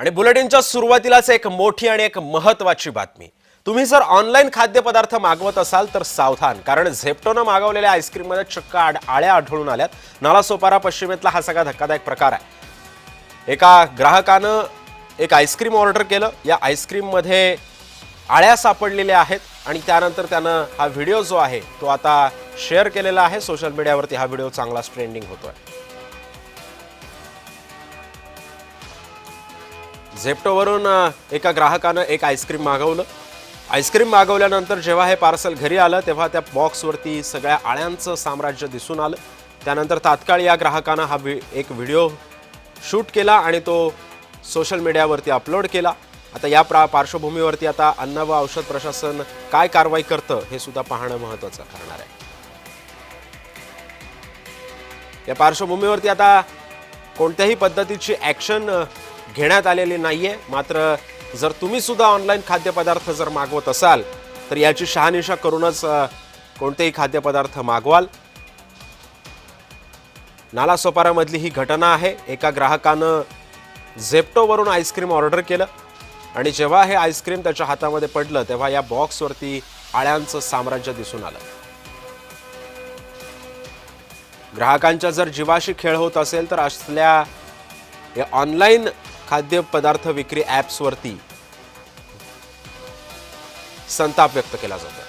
आणि बुलेटिनच्या सुरुवातीलाच एक मोठी आणि एक महत्त्वाची बातमी। तुम्ही जर ऑनलाइन खाद्यपदार्थ मागवत असाल तर सावधान, कारण झेप्टोने मागवलेल्या आईस्क्रीम मध्ये चक्क आळ्या आढळून आल्यात। नालासोपारा पश्चिमेतला हा सगळा धक्कादायक प्रकार आहे। एका ग्राहकाने एक आईस्क्रीम ऑर्डर केलं, या आईस्क्रीम मध्ये आळ्या सापडलेल्या आहेत आणि त्यानंतर त्यानं हा व्हिडिओ जो आहे तो आता शेअर केलेला आहे सोशल मीडियावरती। हा व्हिडिओ चांगलाच ट्रेंडिंग होतोय। झेप्टोवरून एका ग्राहकाने एक आईस्क्रीम मागवलं। आईस्क्रीम मागवल्यानंतर जेव्हा हे पार्सल घरी आलं तेव्हा त्या बॉक्सवरती सगळ्या आळ्यांचं साम्राज्य दिसून आलं। त्यानंतर तात्काळ या ग्राहकाने हा एक व्हिडिओ शूट केला आणि तो सोशल मीडियावरती अपलोड केला। आता या पार्श्वभूमीवरती आता अन्न व औषध प्रशासन काय कारवाई करतं हे सुद्धा पाहणं महत्त्वाचं ठरणार आहे। या पार्श्वभूमीवरती आता कोणत्याही पद्धतीची ॲक्शन घेण्यात आलेली नाहीये। मात्र जर तुम्ही सुद्धा ऑनलाइन खाद्यपदार्थ जर मागवत असाल तर याची शहानिशा करूनच कोणतेही खाद्यपदार्थ मागवाल। नालासोपारामधली ही घटना आहे। एका ग्राहकानं झेप्टोवरून आईस्क्रीम ऑर्डर केलं आणि जेव्हा हे आईस्क्रीम त्याच्या हातामध्ये पडलं तेव्हा या बॉक्सवरती आळ्यांचं साम्राज्य दिसून आलं। ग्राहकांच्या जर जीवाशी खेळ होत असेल तर असल्या या ऑनलाइन खाद्यपदार्थ विक्री ॲप्सवरती संताप व्यक्त केला जातो।